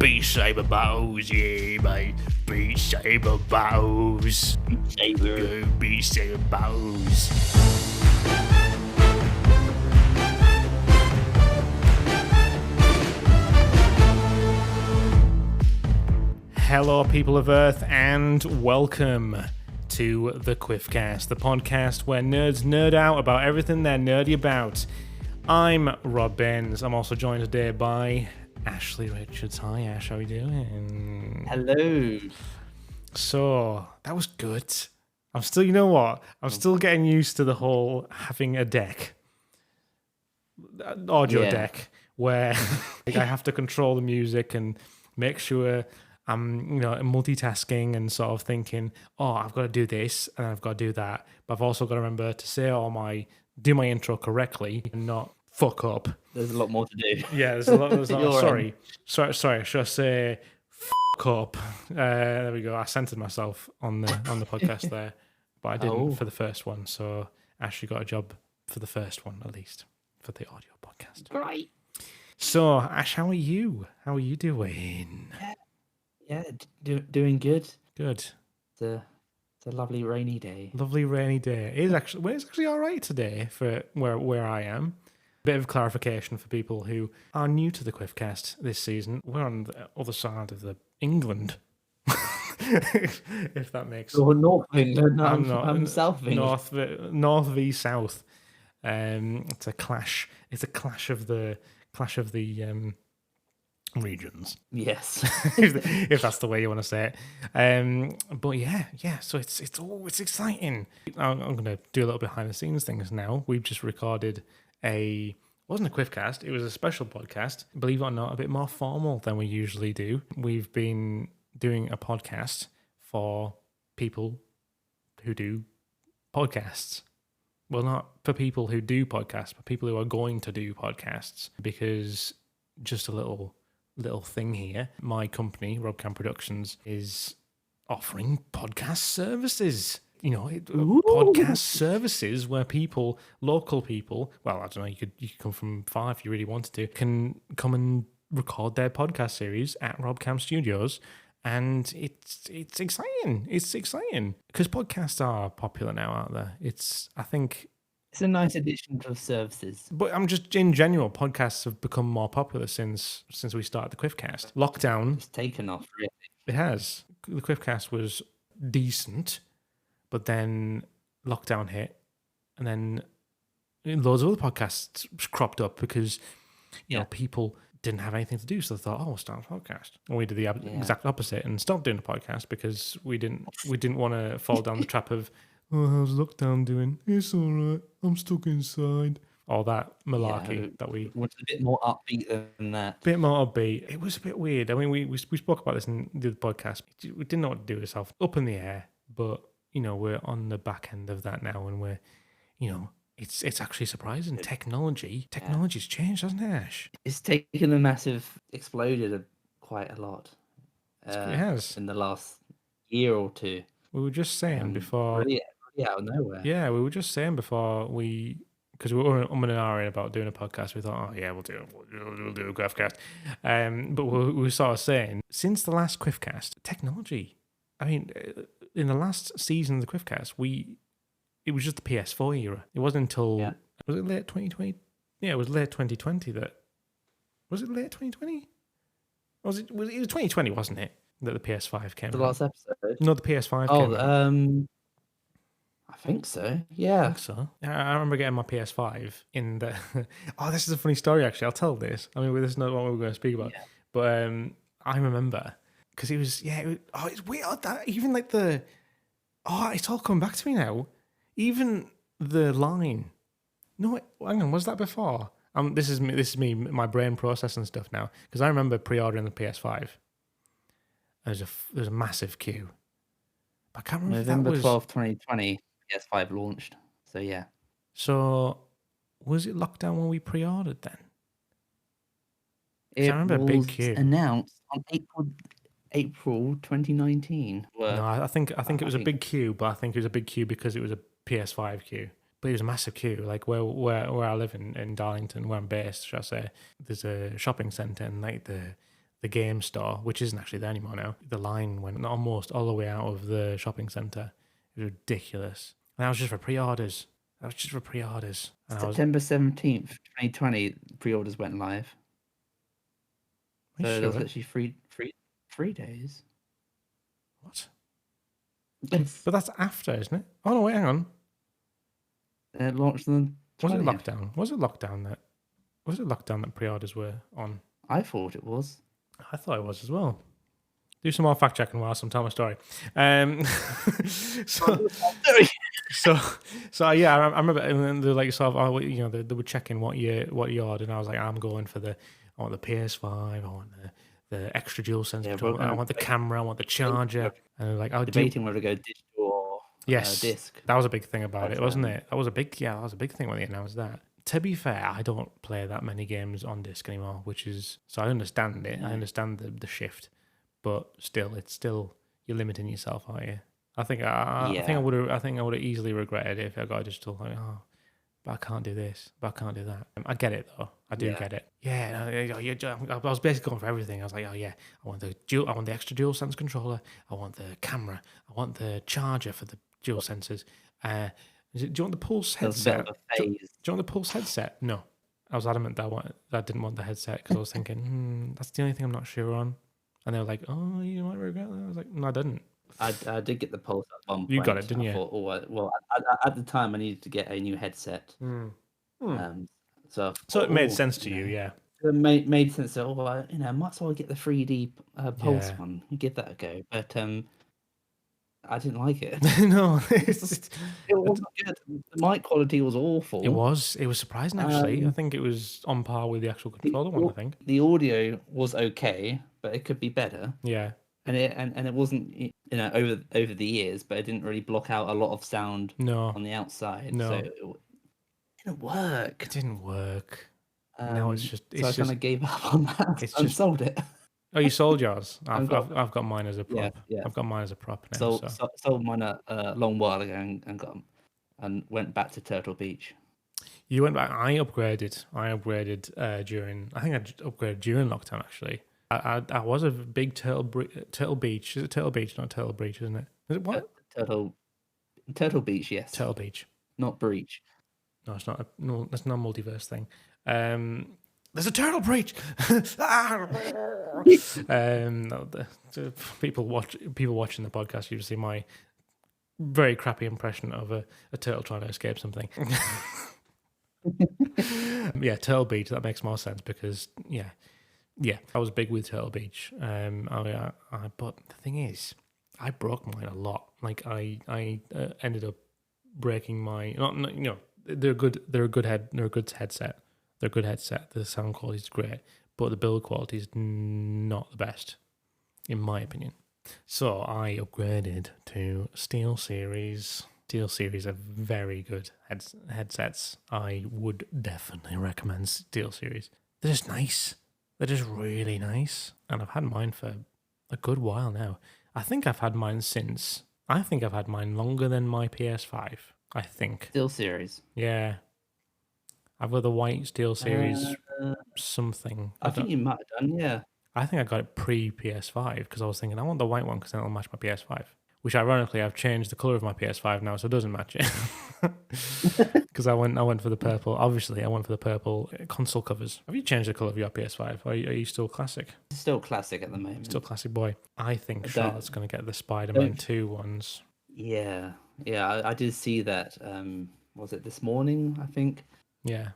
Beat Saber battles, yeah, mate. Beat Saber battles. Saber. Beat Saber battles. Hello, people of Earth, and welcome to the QuiffCast, the podcast where nerds nerd out about everything they're nerdy about. I'm Rob Baines. I'm also joined today by Ashley Richards. Hi, Ash. How are you doing? Hello. So, that was good. I'm still, you know what? I'm still getting used to the whole having a deck, audio deck, where I have to control the music and make sure I'm, multitasking and sort of thinking, oh, I've got to do this and I've got to do that. But I've also got to remember to do my intro correctly and not fuck up. There's a lot more to do. Yeah, there's a lot. Sorry. Should I say fuck up? There we go. I centered myself on the podcast there, but I didn't for the first one. So Ash, you got a job for the first one at least for the audio podcast. Great. So Ash, how are you? How are you doing? Yeah, doing good. Good. It's a lovely rainy day. Lovely rainy day. It's actually all right today for where I am. Bit of clarification for people who are new to the QuiffCast this season. We're on the other side of the England. if that makes sense. You're North England. I'm South England. North v South. It's a clash. It's a clash of the regions. Yes. if that's the way you want to say it. But yeah. So it's exciting. I'm going to do a little behind the scenes things now. We've just recorded it wasn't a QuiffCast, it was a special podcast, believe it or not, a bit more formal than we usually do. We've been doing a podcast for people who do podcasts. Well, not for people who do podcasts, but people who are going to do podcasts, because just a little thing here, my company, Robcam Productions, is offering podcast services. Podcast services where local people, well, I don't know, you could come from far if you really wanted to, can come and record their podcast series at Robcam Studios, and it's exciting. It's exciting because podcasts are popular now, aren't they? I think it's a nice addition to services. But I'm just in general, podcasts have become more popular since we started the QuiffCast. Lockdown, it's taken off, really. It has. The QuiffCast was decent. But then lockdown hit, and then loads of other podcasts cropped up because people didn't have anything to do, so they thought, we'll start a podcast. And we did the exact opposite and stopped doing a podcast because we didn't want to fall down the trap of, how's lockdown doing? It's all right. I'm stuck inside. All that malarkey that we was a bit more upbeat than that. Bit more upbeat. It was a bit weird. I mean, we spoke about this in the podcast. We didn't know what to do with ourselves. Up in the air, but we're on the back end of that now, and we're, it's actually surprising. Technology's changed, hasn't it, Ash? It's taken a massive, exploded quite a lot. It has. In the last year or two. We were just saying before. Really out of nowhere. Yeah, we were just saying before because we were and ahhing about doing a podcast. We thought, we'll do a QuiffCast. But we were sort of saying, since the last QuiffCast, technology, I mean, in the last season of the QuiffCast, it was just the PS4 era. It wasn't until was it late 2020? Yeah, it was late 2020 that. Was it late 2020? It was 2020, wasn't it? That the PS5 came. The last episode. No, the PS5 came. Oh, I think so. Yeah. I think so. I remember getting my PS5 in the. Oh, this is a funny story. Actually, I'll tell this. I mean, this is not what we're going to speak about, but I remember. Because it was, it's weird that even like it's all coming back to me now. Even the line. No, hang on, was that before? This is me, my brain processing stuff now. Because I remember pre-ordering the PS5. There's a massive queue. But I can't remember November if that was 12th, 2020, PS5 launched. So yeah. So was it lockdown when we pre-ordered then? I remember a big queue. Announced on April 2019. No, I think it was a big queue, but I think it was a big queue because it was a PS5 queue. But it was a massive queue. Like where I live in Darlington, where I'm based, shall I say, there's a shopping centre, and like the the game store, which isn't actually there anymore now. The line went almost all the way out of the shopping centre. It was ridiculous. And that was just for pre-orders. And September 17th, 2020, pre-orders went live. Are you So sure? there was literally 3 days. What? Yes. But that's after, isn't it? Oh no, wait, hang on. It launched on the 20th. Was it lockdown? Was it lockdown that pre-orders were on? I thought it was. I thought it was as well. Do some more fact checking whilst I'm telling my story. So yeah, I remember, and they're like sort of, they were checking what you ordered, and I was like, I want the PS5, I want the extra DualSense controller, I want the camera, I want the charger, and they're like, debating whether to go digital or disc. That was a big thing about it, wasn't it? That was a big thing when they announced that. To be fair, I don't play that many games on disc anymore, so I understand it. I understand the shift, but still you're limiting yourself, aren't you? I think I would have easily regretted it if I got a digital. Like, but I can't do this, but I can't do that. I get it though. I do get it. Yeah, I was basically going for everything. I was like, oh yeah, I want the extra DualSense controller. I want the camera. I want the charger for the DualSenses. Do you want the Pulse headset? Do you want the Pulse headset? No. I was adamant that I didn't want the headset because I was thinking, that's the only thing I'm not sure on. And they were like, oh, you might regret that. I was like, no, I didn't. I did get the Pulse at one point. You got it, didn't you? I thought, at the time I needed to get a new headset. So it made sense to you, yeah. It made sense. So, might as well get the 3D Pulse one. Give that a go. But I didn't like it. No, it wasn't good. The mic quality was awful. It was surprising actually. I think it was on par with the actual controller one. I think the audio was okay, but it could be better. Yeah, and it wasn't over the years, but it didn't really block out a lot of sound. On the outside. No, so it didn't work. It didn't work. No, it's just. So I kind of gave up on that. I sold it. Oh, you sold yours? I've got mine as a prop. Yeah. I've got mine as a prop now. Sold mine a long while ago and went back to Turtle Beach. You went back. I upgraded during. I think I upgraded during lockdown. Actually, I was a big Turtle Beach. Is it Turtle Beach, not Turtle Breach, isn't it? Is it what? Turtle Beach, yes. Turtle Beach, not Breach. No, it's not. No, that's not a multiverse thing. There's a turtle breach. People watching the podcast, you see my very crappy impression of a turtle trying to escape something. Yeah, Turtle Beach. That makes more sense because I was big with Turtle Beach. But the thing is, I broke mine a lot. Like I ended up breaking my. They're a good headset. They're a good headset. The sound quality is great, but the build quality is not the best, in my opinion. So I upgraded to SteelSeries. SteelSeries are very good headsets. I would definitely recommend SteelSeries. They're just nice. They're just really nice. And I've had mine for a good while now. I think I've had mine longer than my PS5. I think. SteelSeries. Yeah. I've got the white SteelSeries something. I think you might have done, yeah. I think I got it pre-PS5 because I was thinking I want the white one because then it'll match my PS5. Which ironically I've changed the colour of my PS5 now, so it doesn't match it. Because I went for the purple. Obviously, I went for the purple console covers. Have you changed the colour of your PS5? Are you still classic? Still classic at the moment. Still classic boy. I think Charlotte's going to get the Spider-Man 2 ones. Yeah, I did see that. Was it this morning? I think. Yeah.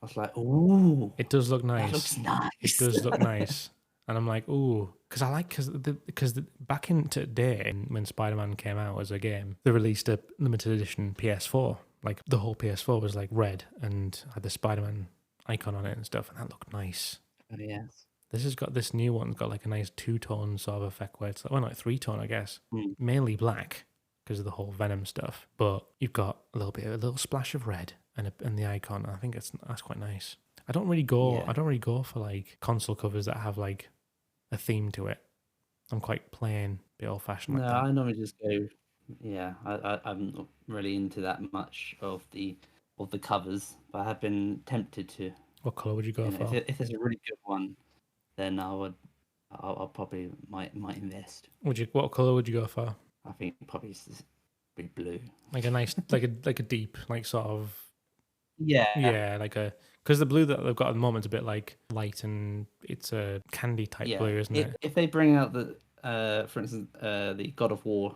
I was like, ooh. It does look nice. That looks nice. It does look nice. And I'm like, ooh. Because back in today, when Spider-Man came out as a game, they released a limited edition PS4. Like, the whole PS4 was, like, red and had the Spider-Man icon on it and stuff. And that looked nice. Oh, yes. This new one's got, like, a nice two-tone sort of effect where it's, like three-tone, I guess. Mainly black because of the whole Venom stuff. But you've got a little splash of red and the icon. I think that's quite nice. I don't really go for like console covers that have like a theme to it. I'm quite plain, a bit old fashioned. No, I normally just go. Yeah, I'm not really into that much of the covers, but I have been tempted to. What color would you go for? If there's a really good one, then I would I'll probably might invest. What color would you go for? I think probably be blue. Like a nice, like a deep, like sort of, Yeah, like a, because the blue that they've got at the moment is a bit like light and it's a candy type yeah. blue, isn't it? If they bring out for instance, the God of War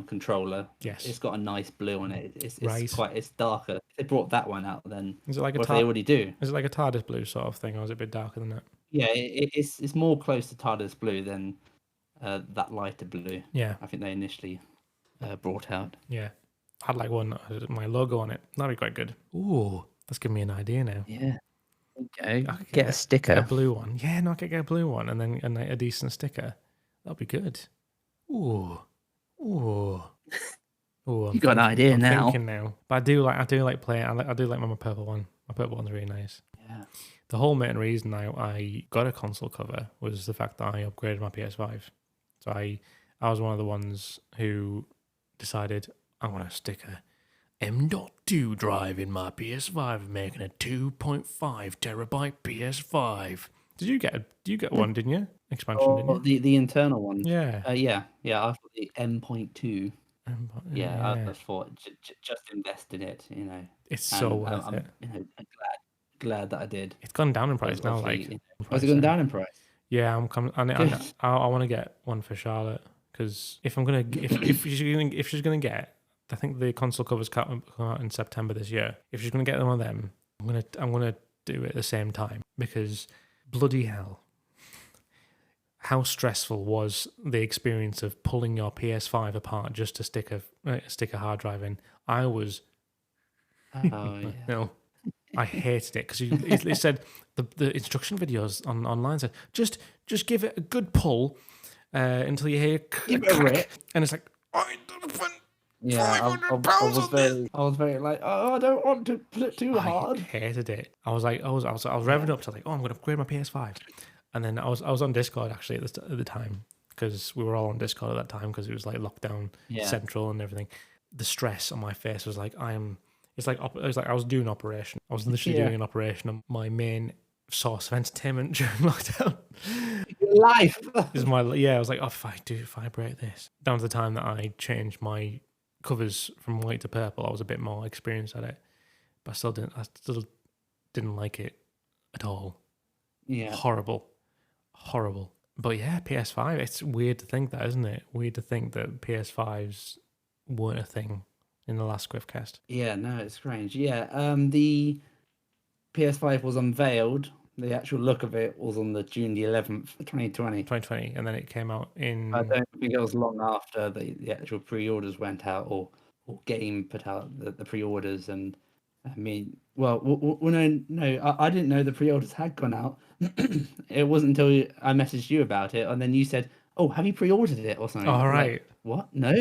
controller, Yes. it's got a nice blue on it. Right. It's darker. If they brought that one out, then Is it like a or if they already do, Is it like a TARDIS blue sort of thing, or is it a bit darker than that? yeah, it's more close to TARDIS blue than that lighter blue. Yeah. I think they initially brought out. Yeah. I'd like one that had my logo on it. That'd be quite good. Ooh, that's giving me an idea now. Yeah. Okay. I could Get a sticker. a blue one. Yeah, no, I could get a blue one and then a decent sticker. That'd be good. Ooh. Ooh. Ooh, You got an idea I'm now. thinking now. But I do like playing. I do like my purple one. My purple one's really nice. Yeah. The whole main reason I got a console cover was the fact that I upgraded my PS5. So I was one of the ones who decided I want to stick a M.2 drive in my PS5, making a 2.5 terabyte PS5. Did you get one? Didn't you? Expansion, didn't you? The internal one. Yeah. Yeah. I've got the M.2. Yeah, I thought just invest in it. It's so worth I'm, it. Glad that I did. It's gone down in price now. Obviously, Like, has it gone down in price? Yeah, I'm coming. I want to get one for Charlotte because if I'm gonna if she's gonna get, I think the console covers come out in September this year. If she's gonna get one of them, I'm gonna do it at the same time because bloody hell, how stressful was the experience of pulling your PS5 apart just to stick a hard drive in? I was. Oh yeah. No, I hated it because it said the instruction videos online said just give it a good pull until you hear Give it a rip, and it's like yeah. I was very like, oh, I don't want to pull it too hard. I hated it. I was revving up to like, oh, I'm gonna upgrade my PS5, and then I was on Discord actually at the time because we were all on Discord at that time because it was like lockdown central and everything. The stress on my face was like It's like I was doing an operation. I was literally doing an operation on my main source of entertainment during lockdown. Life is my I was like, oh, if I break this, down to the time that I changed my covers from white to purple, I was a bit more experienced at it, but I still didn't like it at all. Yeah, horrible. But yeah, PS5. It's weird to think that, isn't it? Weird to think that PS5s weren't a thing in the last QuiffCast. Yeah, no, it's strange. Yeah, the PS5 was unveiled. The actual look of it was on the June the 11th, 2020. 2020, and then it came out in. I don't think it was long after the actual pre-orders went out, or Game put out the pre-orders. And I mean, well, no, I didn't know the pre-orders had gone out. It wasn't until I messaged you about it, and then you said, "Oh, have you pre-ordered it or something?" All right. Like, what? No.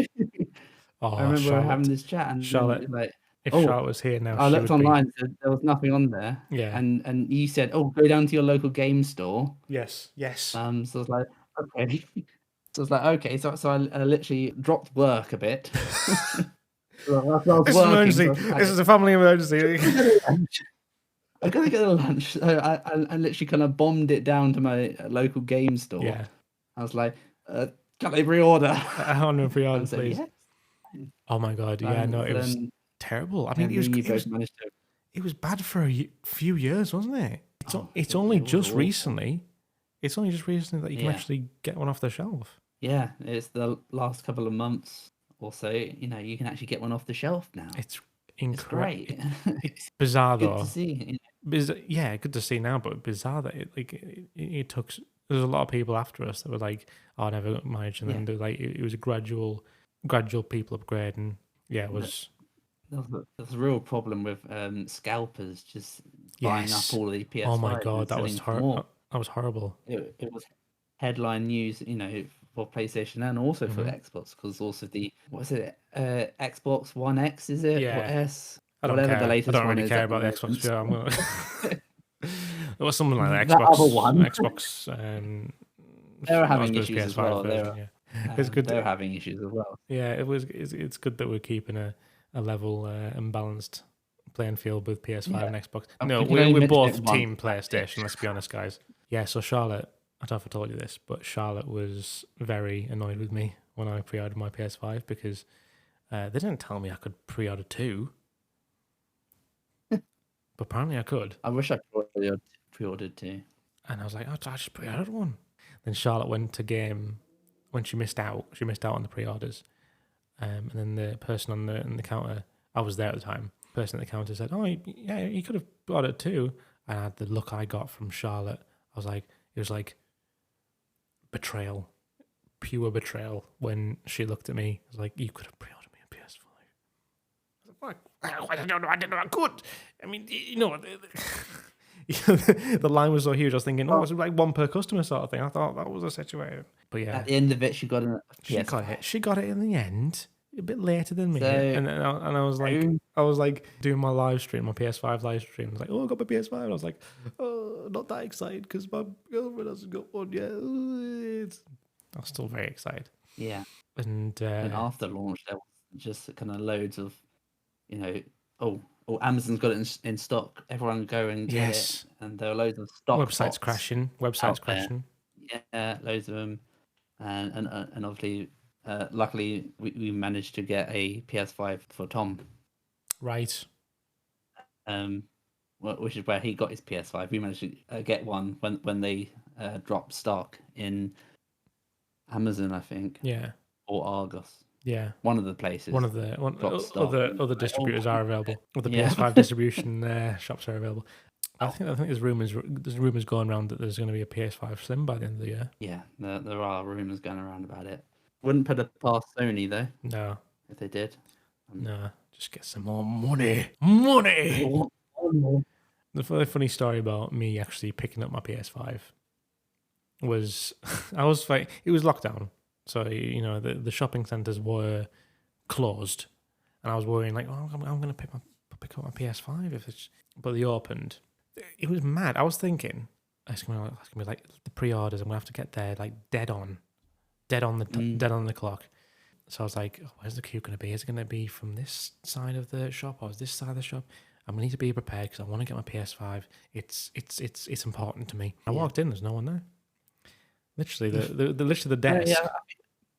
Oh, I remember Charlotte. having this chat, and Charlotte, like, if Charlotte was here now, I looked online, so there was nothing on there. Yeah. And you said, "Oh, go down to your local game store." Yes. So I was like, okay. So I was like, okay. So I literally dropped work a bit. This is an emergency. This is a family emergency. I gotta get a lunch. So I literally kind of bombed it down to my local game store. Yeah. I was like, can I pre-order? I want to pre-order, please. Yes. Oh my god! Yeah, no, it was terrible. I mean, it was bad for a few years, wasn't it? It's only just recently. It's only just recently that you can actually get one off the shelf. Yeah, it's the last couple of months or so. You can actually get one off the shelf now. It's incredible. It's great. It's bizarre though. Good to see. Yeah, good to see now, but bizarre that it took. There's a lot of people after us that were like, "Oh, I never got managed," and then they're like, it was a gradual people upgrading. Yeah, it was. There's a real problem with scalpers just buying up all the PS5. Oh my god, that was horrible. That was horrible. It was headline news, for PlayStation and also for Xbox, because also Xbox One X, is it? Yeah. Or S? I don't care. The latest I don't really care about the Xbox. Yeah, I'm gonna... There was something like the Xbox. Other one. Xbox. They're having issues as well. It's good. They're having issues as well. Yeah, it's good that we're keeping a level and balanced playing field with PS5 and Xbox. No, we're both team PlayStation. Let's be honest, guys. Yeah. So Charlotte, I don't know if I told you this, but Charlotte was very annoyed with me when I pre-ordered my PS5 because they didn't tell me I could pre-order 2, but apparently I could. I wish I pre-ordered too. And I was like, oh, I just pre-ordered 1. Then Charlotte went to game when she missed out. She missed out on the pre-orders. And then the person on the counter, I was there at the time. The person at the counter said, "Oh, yeah, you could have ordered 2." And the look I got from Charlotte, I was like, it was like betrayal, pure betrayal. When she looked at me, I was like, "You could have pre-ordered me a PS5." I didn't know I could. I mean, the line was so huge. I was thinking, it's like 1 per customer sort of thing. I thought that was a situation. But yeah, At the end of it, she got a PS5. she got it. She got it in the end, a bit later than me. So- and I was like doing my live stream, my PS5 live stream. I was like, "Oh, I got my PS5." And I was like, "Oh, not that excited because my girlfriend hasn't got one yet." I was still very excited. Yeah. And after launch, there was just kind of loads of, Amazon's got it in stock. Everyone go and get it. And there were loads of stock. Websites crashing. Yeah, loads of them. And obviously, luckily, we managed to get a PS5 for Tom. Right. Which is where he got his PS5. We managed to get one when they dropped stock in Amazon, I think. Yeah. Or Argos. Yeah. One of the places. Other distributors are available. Other PS5 distribution shops are available. I think there's rumors going around that there's going to be a PS5 Slim by the end of the year. Yeah, there are rumors going around about it. Wouldn't put it past Sony though. No. If they did. No, just get some more money. Money. The funny story about me actually picking up my PS5 was it was lockdown, so the shopping centres were closed, and I was worrying like, oh, I'm going to pick up my PS5 but they opened. It was mad. I was thinking it's gonna be like the pre-orders. I'm gonna have to get there like dead on the clock. So I was like, where's the queue gonna be? Is it gonna be from this side of the shop or is this side of the shop? I'm gonna need to be prepared because I want to get my PS5. It's important to me. I walked in. There's no one there. Literally, the desk.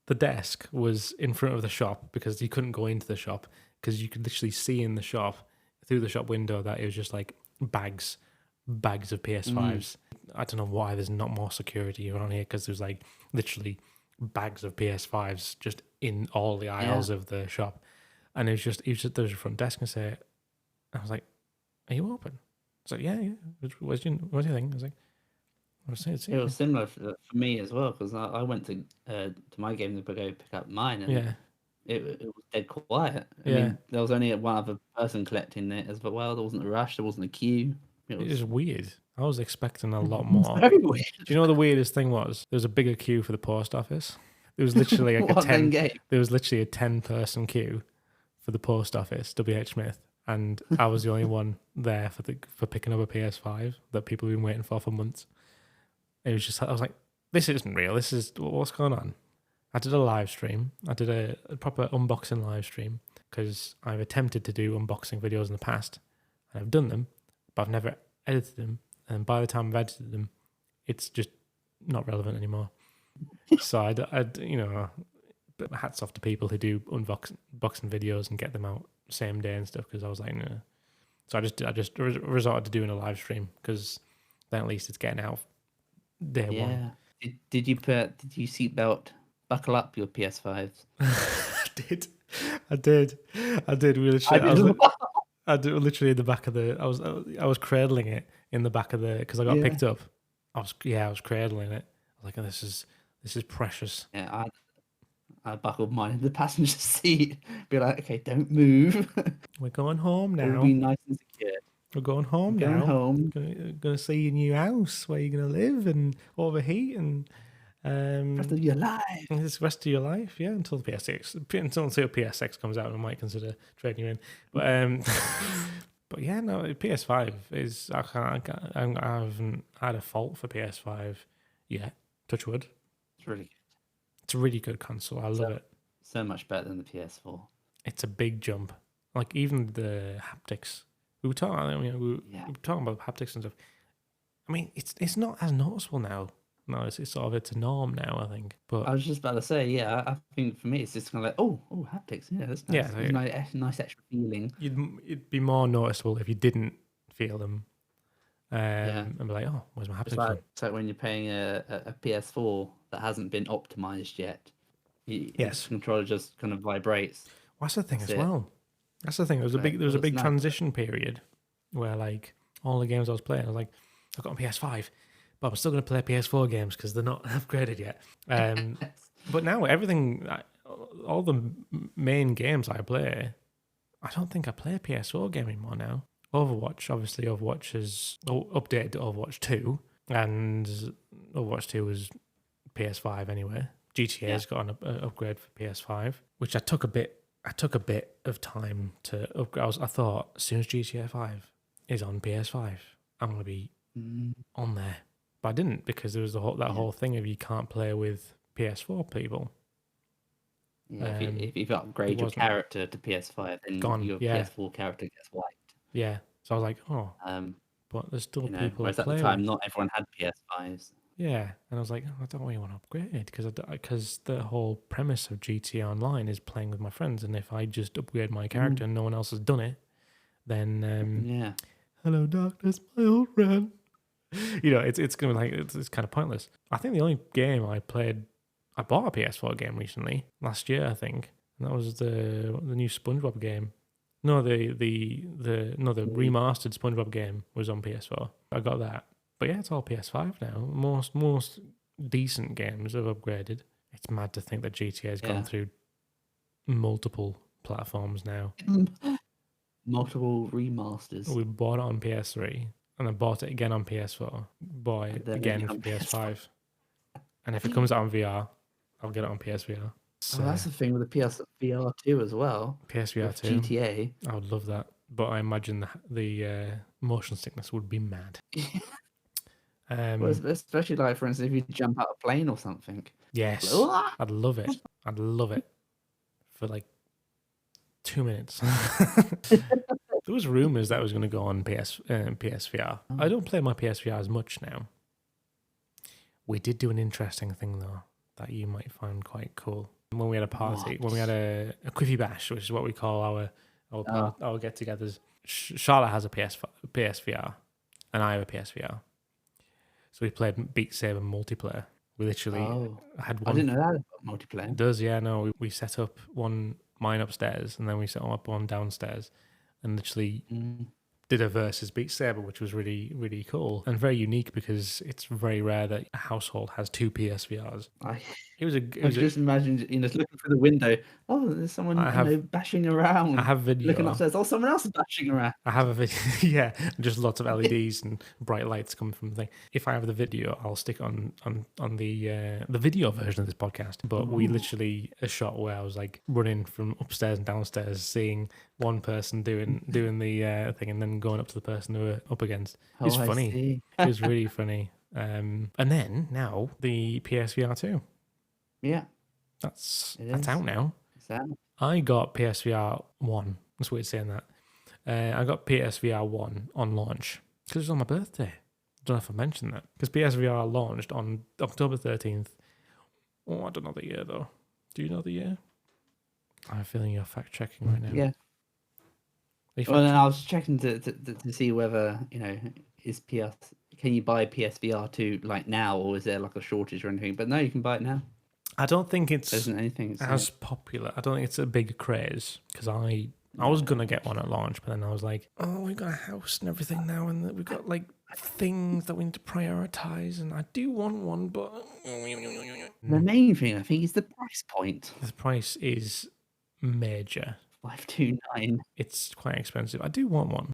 The desk was in front of the shop because you couldn't go into the shop because you could literally see in the shop through the shop window that it was just like bags of PS5s. I don't know why there's not more security around here because there's like literally bags of PS5s just in all the aisles of the shop, and it was just there was a front desk and I was like, "Are you open?" It's like, "Yeah. What's your thing?" I was like, It was similar for me as well because I went to my game to go pick up mine and it was dead quiet. I mean, there was only one other person collecting it as well. There wasn't a rush. There wasn't a queue. It was weird. I was expecting a lot more. Very weird. Do you know what the weirdest thing was? There was a bigger queue for the post office. There was literally like there was literally a 10-person queue for the post office, WH Smith, and I was the only one there for picking up a PS5 that people have been waiting for months. It was just I was like, this isn't real. This is what's going on. I did a live stream. I did a proper unboxing live stream because I've attempted to do unboxing videos in the past, and I've done them, but I've never edited them. And by the time I've edited them, it's just not relevant anymore. So hats off to people who do unboxing videos and get them out same day and stuff. Because I was like, no. So I just resorted to doing a live stream because then at least it's getting out day one. Did you seatbelt buckle up your PS5s? I did. We literally, I did literally in the back of the. I was cradling it in the back of the because I got picked up. I was cradling it. I was like, this is precious. Yeah, I buckled mine in the passenger seat. Be like, okay, don't move. We're going home now. It'll be nice and secure. We're going home now. Going home. Gonna see your new house where you're gonna live and overheat and rest of your life. This rest of your life, yeah, until the PS6 comes out, I might consider trading you in. But but yeah, no, PS5 is I haven't had a fault for PS5 yet. Touch wood. It's really good. It's a really good console. I love it. So much better than the PS4. It's a big jump. Like even the haptics. We were talking about haptics and stuff. I mean, it's not as noticeable now No, it's sort of it's a norm now, I think. I But was just about to say, yeah, I think for me it's just kind of like, oh, haptics, yeah, that's yeah, nice. It's nice extra feeling. it'd be more noticeable if you didn't feel them, Yeah, and be like, oh, where's my it's haptics gone? like when you're playing a PS4 that hasn't been optimized yet, the Yes, controller just kind of vibrates. well, that's the thing That's as it. well. That's the thing. It's like, There was well, a it's big nice. transition period where like all the games I was playing, I was like, I've got a PS5, but I'm still going to play PS4 games because they're not upgraded yet. But now all the main games I play, I don't think I play a PS4 game anymore now. Overwatch, obviously, Overwatch is updated to Overwatch 2, and Overwatch 2 was PS5 anyway. Yeah. GTA's got an upgrade for PS5, which I took a bit of time to upgrade. I thought as soon as GTA 5 is on PS5, I'm gonna be Mm, on there, but I didn't because there was that yeah. whole thing of you can't play with PS4 people. Yeah, if you It upgrade your wasn't character to PS5, then gone. your Yeah, PS4 character gets wiped. yeah. So I was like, oh, Um, but there's still you know, people to whereas at the play time, with. not everyone had PS5s. Yeah, and I was like, oh, I don't really want to upgrade because the whole premise of GTA Online is playing with my friends, and if I just upgrade my Mm, character and no one else has done it, then yeah. hello darkness, my old friend. It's gonna be like it's kind of pointless. I think the only game I bought a PS4 game recently last year, I think, and that was the new SpongeBob game. No, the Mm, remastered SpongeBob game was on PS4. I got that. But yeah, it's all PS5 now. Most decent games have upgraded. It's mad to think that GTA has gone yeah. through multiple platforms now. Multiple remasters, We bought it on PS3 and then bought it again on PS4. Bought and it then again for on PS5. PS5. And if it comes out on VR, I'll get it on PSVR. Oh, It's, that's the thing with the PSVR 2 as well, PSVR with 2. GTA. I would love that. But I imagine the motion sickness would be mad. Well, Um, especially like, for instance, if you jump out a plane or something. Like, yes, "Uah!" I'd love it. I'd love it for like 2 minutes. There was rumors that was going to go on PSVR. I don't play my PSVR as much now. We did do an interesting thing though that you might find quite cool. When we had a party, when we had What? a Quiffy Bash, which is what we call Oh, our get-togethers. Charlotte has a PSVR, and I have a PSVR. So we played Beat Saber multiplayer. We literally oh. had I one. didn't know that about It multiplayer. does, yeah. No, we set up mine upstairs, and then we set up one downstairs, and literally Mm. did a versus Beat Saber, which was really, really cool and very unique because it's very rare that a household has two PSVRs. I It I was could a, just imagine, just looking through the window. Oh, there's someone, I have, bashing I around. have Looking video. upstairs. Oh, someone else is bashing around. I have a video, yeah, just lots of LEDs and bright lights coming from the thing. If I have the video, I'll stick it on the video version of this podcast. But we Ooh. literally a shot where I was like running from upstairs and downstairs, seeing one person doing the thing, and then going up to the person who we're up against. It's Oh, I funny. see. It was really funny. And then now the PSVR 2. Yeah, That's it that's is. out now. Is that? I got PSVR 1. That's weird saying that. I got PSVR 1 on launch because it was on my birthday. I don't know if I mentioned that. Because PSVR launched on October 13th. Oh, I don't know the year though. Do you know the year? I have a feeling you're fact checking right now. Yeah. Are you Well, then fact I was checking to see whether, is can you buy PSVR 2 like now, or is there like a shortage or anything? But no, you can buy it now. I don't think There it's isn't anything. So, as popular. I don't think it's a big craze because I was gonna get one at launch, but then I was like, oh, we've got a house and everything now, and we've got like things that we need to prioritize, and I do want one, but the main thing I think is the price point. the price is major. 529. It's quite expensive. I do want one.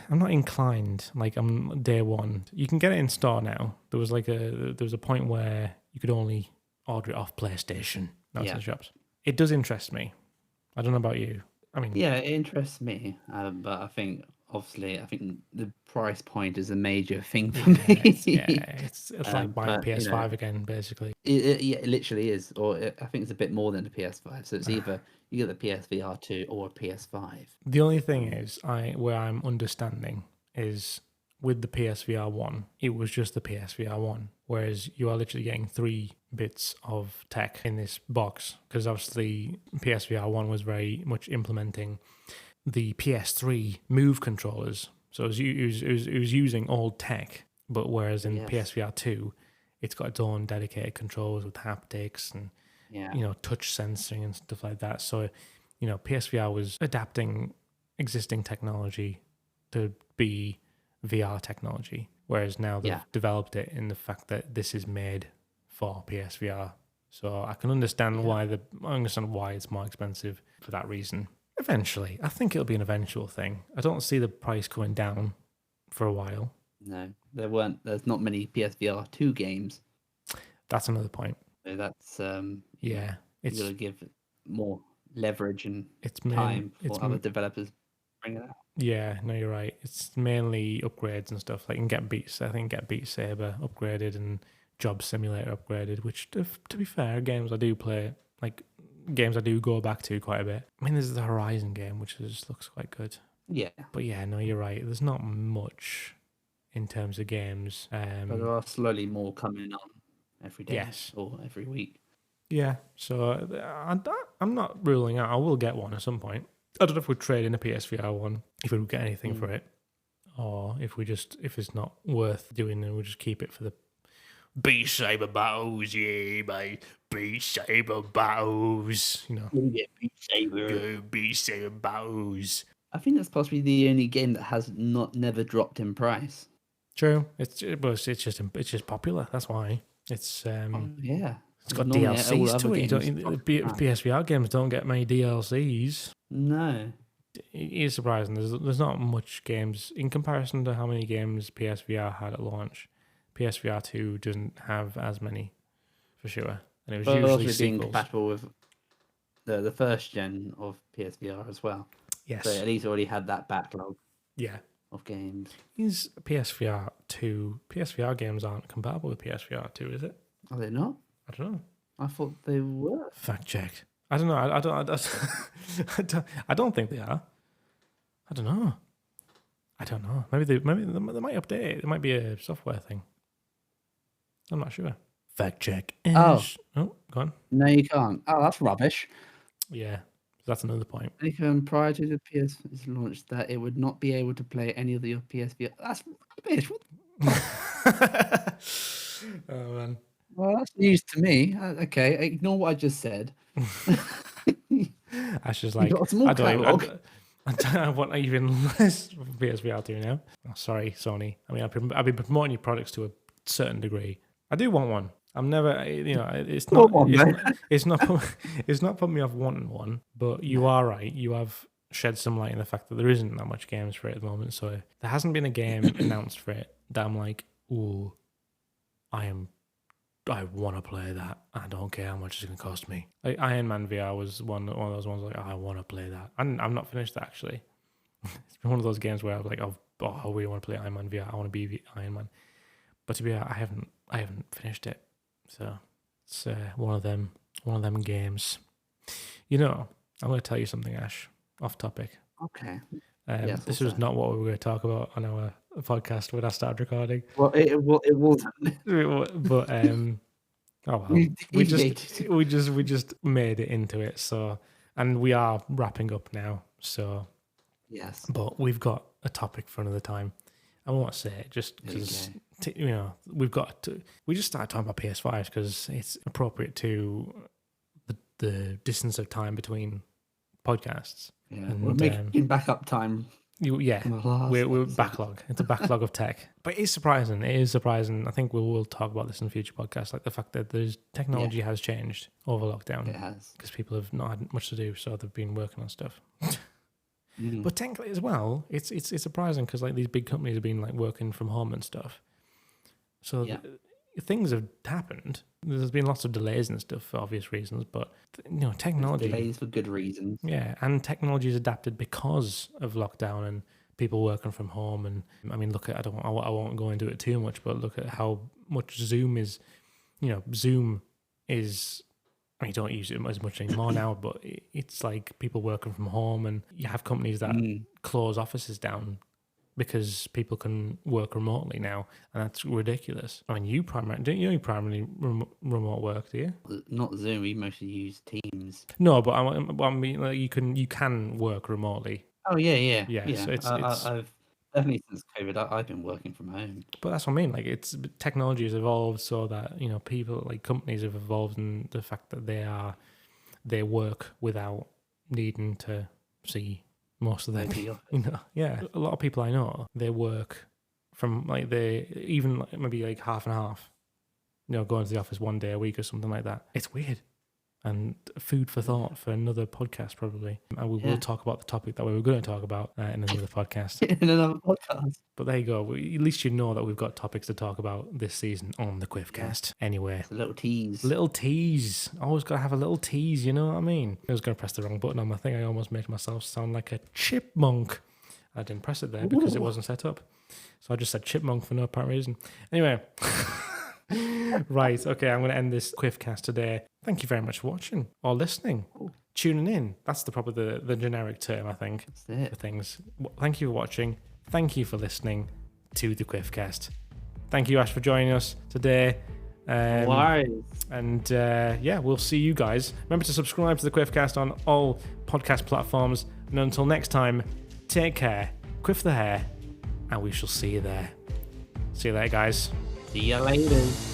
I'm not inclined. Like I'm day one. You can get it in store now. There was a point where you could only order it off PlayStation. That's in Yeah. the shops. It does interest me. I don't know about you. I mean, Yeah, it interests me. But I think the price point is a major thing for me. it's like buying a But PS5 again, basically. it literally is. Or I think it's a bit more than a PS5. So it's either you get the PSVR 2 or a PS5. The only thing is, where I'm understanding is with the PSVR 1, it was just the PSVR 1, whereas you are literally getting 3 bits of tech in this box, because obviously PSVR 1 was very much implementing the PS3 Move controllers. So it was using old tech, but whereas in PSVR 2, it's got its own dedicated controls with haptics and touch sensing and stuff like that. So PSVR was adapting existing technology to be VR technology, whereas now they've developed it in the fact that this is made for PSVR. So I can understand why it's more expensive for that reason. Eventually, I think it'll be an eventual thing. I don't see the price going down for a while. No, there's not many PSVR 2 games. That's another point. So that's it's got to give more leverage and time for other developers to bring it out. Yeah, no, you're right. It's mainly upgrades and stuff. Like you can Get Beat Saber upgraded and Job Simulator upgraded, which to be fair, games I do play, like games I do go back to quite a bit. I mean, there's the Horizon game, which just looks quite good. Yeah. But yeah, no, you're right. There's not much in terms of games. But there are slowly more coming on every day or every week. Yeah, so I'm not ruling out I will get one at some point. I don't know if we'd trade in a PSVR 1, if we would get anything for it, or if it's not worth doing, then we'll just keep it for the Beat Saber battles, yeah, mate. Beat Saber battles, Yeah, Beat Saber. Go Beat Saber battles. I think that's possibly the only game that has never dropped in price. True. It's just popular. That's why it's It's got DLCs to it. PSVR games don't get many DLCs. No. It is surprising. There's not much games in comparison to how many games PSVR had at launch. PSVR 2 doesn't have as many, for sure. And it was usually also being compatible with the first gen of PSVR as well. Yes. So at least already had that backlog. Yeah. Of games. Is PSVR 2... PSVR games aren't compatible with PSVR 2, is it? Are they not? I don't know. I thought they were. Fact check. I don't know. I don't think they are. I don't know. Maybe they might update it. It might be a software thing. I'm not sure. Fact check. Oh, go on. No, you can't. Oh, that's rubbish. Yeah, that's another point. Prior to the PS launch, that it would not be able to play any of your PSVR. That's rubbish. Oh man. Well, that's news to me. Okay, ignore what I just said. Ash is like, I want even less PSVR 2 now. Oh, sorry, Sony. I mean, I've been promoting your products to a certain degree. I do want one. I'm never, it's not putting me off wanting one. But you are right. You have shed some light in the fact that there isn't that much games for it at the moment. So there hasn't been a game announced for it that I'm like, ooh, I want to play that. I don't care how much it's going to cost me. Like Iron Man VR was one of those ones like, I want to play that. I'm not finished that, actually. It's been one of those games where I'm like, I really want to play Iron Man VR. I want to be Iron Man. But to be honest, I haven't finished it. So it's one of them games. I'm going to tell you something, Ash, off topic. Okay. This was not what we were going to talk about on our podcast when I started recording. Well, it wasn't. But oh well, we just made it into it. So, and we are wrapping up now. So yes, but we've got a topic for another time. I won't say it just because we just started talking about PS5s because it's appropriate to the distance of time between podcasts. Yeah, we're making backup time. We're backlog. It's a backlog of tech, but it's surprising. It is surprising. I think we'll talk about this in future podcasts, like the fact that there's technology has changed over lockdown. It has, because people have not had much to do, so they've been working on stuff. But technically as well, it's surprising because like these big companies have been like working from home and stuff. So things have happened. There's been lots of delays and stuff for obvious reasons, but technology delays for good reasons. Yeah, and technology is adapted because of lockdown and people working from home. And I mean, look at I won't go into it too much, but look at how much Zoom is. Zoom is. I mean, you don't use it as much anymore now, but it's like people working from home, and you have companies that close offices down because people can work remotely now, and that's ridiculous. I mean, you primarily remote work, do you? Not Zoom. We mostly use Teams. No, but I mean, like, you can work remotely. Oh yeah. So it's I've definitely since COVID, I've been working from home. But that's what I mean. Like, it's technology has evolved so that people, like companies, have evolved in the fact that they work without needing to see most of them. Yeah. A lot of people I know, they work from like maybe like half and half. Going to the office one day a week or something like that. It's weird. And food for thought for another podcast, probably. And we will talk about the topic that we were going to talk about in another podcast. In another podcast. But there you go. At least you know that we've got topics to talk about this season on the QuiffCast. Anyway. It's a little tease. Little tease. Always got to have a little tease, you know what I mean? I was going to press the wrong button on my thing. I almost made myself sound like a chipmunk. I didn't press it there because it wasn't set up. So I just said chipmunk for no apparent reason. Anyway. Right, okay, I'm going to end this QuiffCast today. Thank you very much for watching or listening, tuning in. That's the generic term, I think, for things. Thank you for watching. Thank you for listening to the QuiffCast. Thank you, Ash, for joining us today. Wise. And we'll see you guys. Remember to subscribe to the QuiffCast on all podcast platforms. And until next time, take care, quiff the hair, and we shall see you there. See you later, guys. See you later.